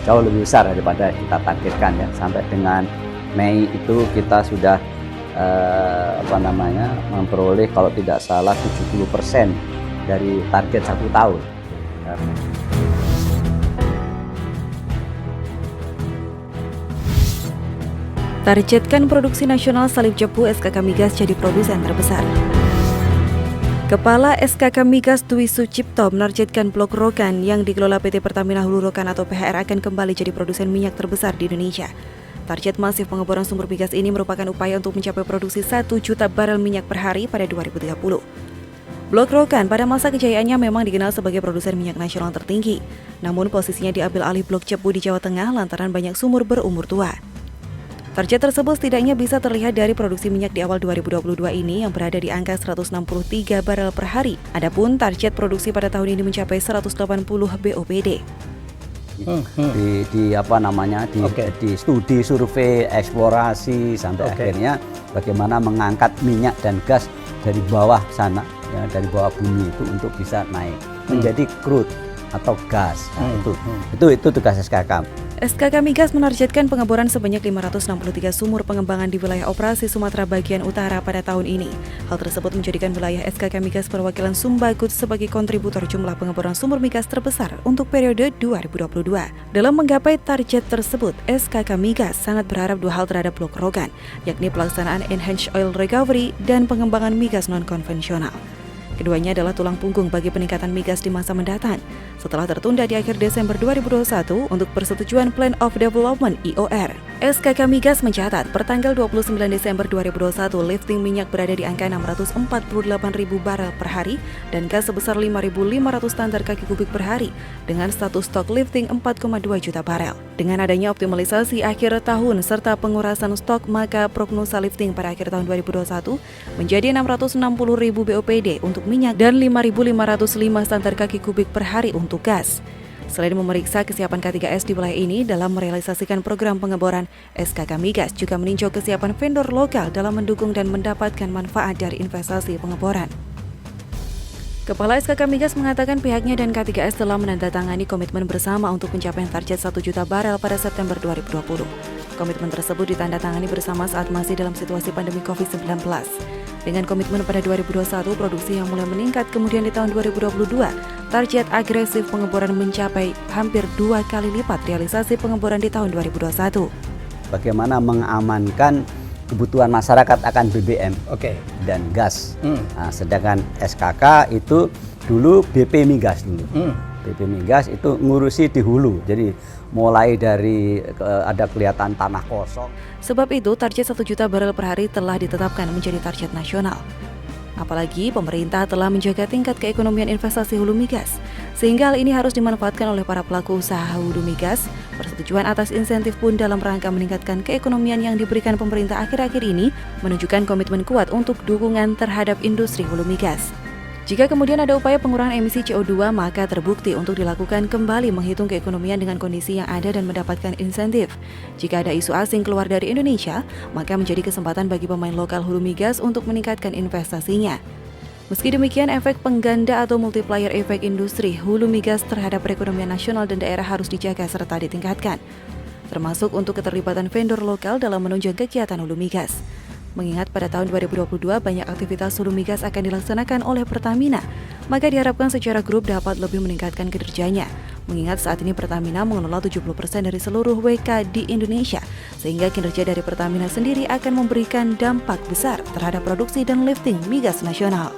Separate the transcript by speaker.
Speaker 1: jauh lebih besar daripada kita targetkan ya. Sampai dengan Mei itu kita sudah memperoleh kalau tidak salah 70% dari target 1 tahun.
Speaker 2: Targetkan produksi nasional salib jebu SKK Migas jadi produsen terbesar. Kepala SKK Migas Dwi Sucipto menargetkan Blok Rokan yang dikelola PT Pertamina Hulu Rokan atau PHR akan kembali jadi produsen minyak terbesar di Indonesia. Target masif pengeboran sumber migas ini merupakan upaya untuk mencapai produksi 1 juta barel minyak per hari pada 2030. Blok Rokan pada masa kejayaannya memang dikenal sebagai produsen minyak nasional tertinggi. Namun posisinya diambil alih Blok Cepu di Jawa Tengah lantaran banyak sumur berumur tua. Target tersebut setidaknya bisa terlihat dari produksi minyak di awal 2022 ini yang berada di angka 163 barel per hari. Adapun target produksi pada tahun ini mencapai 180 BOPD.
Speaker 1: Di studi survei eksplorasi sampai akhirnya bagaimana mengangkat minyak dan gas dari bawah sana ya, dari bawah bumi itu untuk bisa naik menjadi crude atau gas. Itu tugas SKK.
Speaker 2: SKK Migas menargetkan pengeboran sebanyak 563 sumur pengembangan di wilayah operasi Sumatera bagian utara pada tahun ini. Hal tersebut menjadikan wilayah SKK Migas perwakilan Sumbagut sebagai kontributor jumlah pengeboran sumur migas terbesar untuk periode 2022. Dalam menggapai target tersebut, SKK Migas sangat berharap 2 hal terhadap Blok Rokan, yakni pelaksanaan Enhanced Oil Recovery dan pengembangan migas non-konvensional. Keduanya adalah tulang punggung bagi peningkatan migas di masa mendatang. Setelah tertunda di akhir Desember 2021 untuk persetujuan Plan of Development (IOR). SKK Migas mencatat pertanggal 29 Desember 2021 lifting minyak berada di angka 648.000 barel per hari dan gas sebesar 5.500 standar kaki kubik per hari dengan status stok lifting 4,2 juta barel. Dengan adanya optimalisasi akhir tahun serta pengurasan stok, maka prognosa lifting pada akhir tahun 2021 menjadi 660.000 BOPD untuk minyak dan 5.505 standar kaki kubik per hari untuk gas. Selain memeriksa kesiapan K3S di wilayah ini dalam merealisasikan program pengeboran, SKK Migas juga meninjau kesiapan vendor lokal dalam mendukung dan mendapatkan manfaat dari investasi pengeboran. Kepala SKK Migas mengatakan pihaknya dan K3S telah menandatangani komitmen bersama untuk pencapaian target 1 juta barel pada September 2020. Komitmen tersebut ditandatangani bersama saat masih dalam situasi pandemi COVID-19. Dengan komitmen pada 2021, produksi yang mulai meningkat, kemudian di tahun 2022, target agresif pengeboran mencapai hampir 2 kali lipat realisasi pengeboran di tahun 2021.
Speaker 1: Bagaimana mengamankan kebutuhan masyarakat akan BBM dan gas. Nah, sedangkan SKK itu dulu BP Migas dulu. BP Migas itu ngurusi di hulu. Jadi mulai dari ada kelihatan tanah kosong.
Speaker 2: Sebab itu target 1 juta barel per hari telah ditetapkan menjadi target nasional. Apalagi pemerintah telah menjaga tingkat keekonomian investasi hulu migas, sehingga hal ini harus dimanfaatkan oleh para pelaku usaha hulu migas. Persetujuan atas insentif pun dalam rangka meningkatkan keekonomian yang diberikan pemerintah akhir-akhir ini menunjukkan komitmen kuat untuk dukungan terhadap industri hulu migas. Jika kemudian ada upaya pengurangan emisi CO2, maka terbukti untuk dilakukan kembali menghitung keekonomian dengan kondisi yang ada dan mendapatkan insentif. Jika ada isu asing keluar dari Indonesia, maka menjadi kesempatan bagi pemain lokal hulu migas untuk meningkatkan investasinya. Meski demikian, efek pengganda atau multiplier efek industri hulu migas terhadap perekonomian nasional dan daerah harus dijaga serta ditingkatkan, termasuk untuk keterlibatan vendor lokal dalam menunjang kegiatan hulu migas. Mengingat pada tahun 2022 banyak aktivitas hulu migas akan dilaksanakan oleh Pertamina, maka diharapkan secara grup dapat lebih meningkatkan kinerjanya. Mengingat saat ini Pertamina mengelola 70% dari seluruh WK di Indonesia, sehingga kinerja dari Pertamina sendiri akan memberikan dampak besar terhadap produksi dan lifting migas nasional.